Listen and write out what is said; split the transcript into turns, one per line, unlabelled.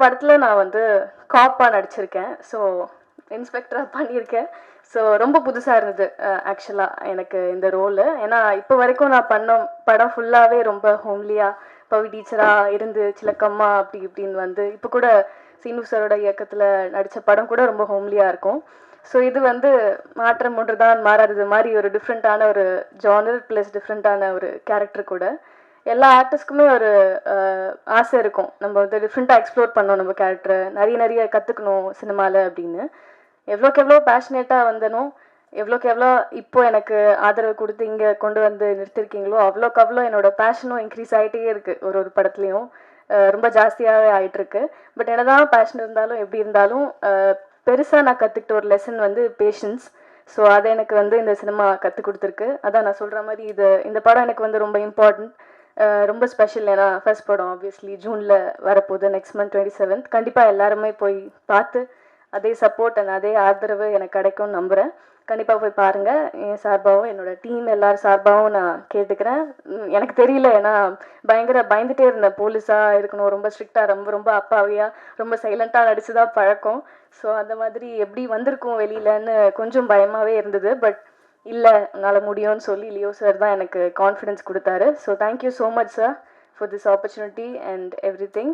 படத்தில் நான் வந்து காப்பாக நடிச்சிருக்கேன். ஸோ இன்ஸ்பெக்டராக பண்ணியிருக்கேன். ஸோ ரொம்ப புதுசாக இருந்தது ஆக்சுவலாக எனக்கு இந்த ரோலு. ஏன்னா இப்போ வரைக்கும் நான் பண்ண படம் ஃபுல்லாகவே ரொம்ப ஹோம்லியாக பவி டீச்சராக இருந்து சிலக்கம்மா அப்படி இப்படின்னு வந்து இப்போ கூட சீனு சாரோட இயக்கத்தில் நடித்த படம் கூட ரொம்ப ஹோம்லியாக இருக்கும். ஸோ இது வந்து மாற்றம் ஒன்று தான் மாறாதது மாதிரி ஒரு டிஃப்ரெண்ட்டான ஒரு ஜானர் ப்ளஸ் டிஃப்ரெண்ட்டான ஒரு கேரக்டர் கூட. எல்லா ஆர்டிஸ்ட்க்குமே ஒரு ஆசை இருக்கும், நம்ம வந்து டிஃப்ரெண்ட்டாக எக்ஸ்ப்ளோர் பண்ணணும் நம்ம கேரக்டரை, நிறைய கற்றுக்கணும் சினிமாவில் அப்படின்னு. எவ்வளோக்கு எவ்வளோ பேஷனேட்டாக வந்தனோ, எவ்வளோக்கு எவ்வளோ இப்போ எனக்கு ஆதரவு கொடுத்து இங்கே கொண்டு வந்து நிறுத்திருக்கீங்களோ அவ்வளோக்கு அவ்வளோ என்னோட பேஷனும் இன்க்ரீஸ் ஆகிட்டே இருக்குது. ஒரு படத்துலையும் ரொம்ப ஜாஸ்தியாகவே ஆகிட்டுருக்கு. பட் என்னதான் பேஷன் இருந்தாலும் எப்படி இருந்தாலும் பெருசாக நான் கற்றுக்கிட்ட ஒரு லெசன் வந்து பேஷன்ஸ். ஸோ அதை எனக்கு வந்து இந்த சினிமா கற்றுக் கொடுத்துருக்கு. அதான் நான் சொல்கிற மாதிரி இந்த படம் எனக்கு வந்து ரொம்ப இம்பார்ட்டன்ட், ரொம்ப ஸ்பெஷல். ஏன்னா ஃபர்ஸ்ட் படம் ஆப்வியஸ்லி ஜூனில் வரப்போகுது, நெக்ஸ்ட் மந்த் 27th. கண்டிப்பாக எல்லாருமே போய் பார்த்து அதே சப்போர்ட் அண்ட் அதே ஆதரவு எனக்கு கிடைக்கும்னு நம்புகிறேன். கண்டிப்பாக போய் பாருங்கள். என் சார்பாகவும் என்னோடய டீம் எல்லார் சார்பாகவும் நான் கேட்டுக்கிறேன். எனக்கு தெரியல, ஏன்னா பயந்துகிட்டே இருந்தேன். போலீஸாக இருக்கணும், ரொம்ப ஸ்ட்ரிக்டாக, ரொம்ப அப்பாவியாக, ரொம்ப சைலண்ட்டாக நடிச்சு தான் பழக்கம். ஸோ அந்த மாதிரி எப்படி வந்திருக்கும் வெளியிலன்னு கொஞ்சம் பயமாகவே இருந்தது. பட் இல்லை, உன்னால் முடியும்னு சொல்லி லியோ சார் தான் எனக்கு கான்ஃபிடென்ஸ் கொடுத்தாரு. So thank you so much sir for this opportunity and every thing.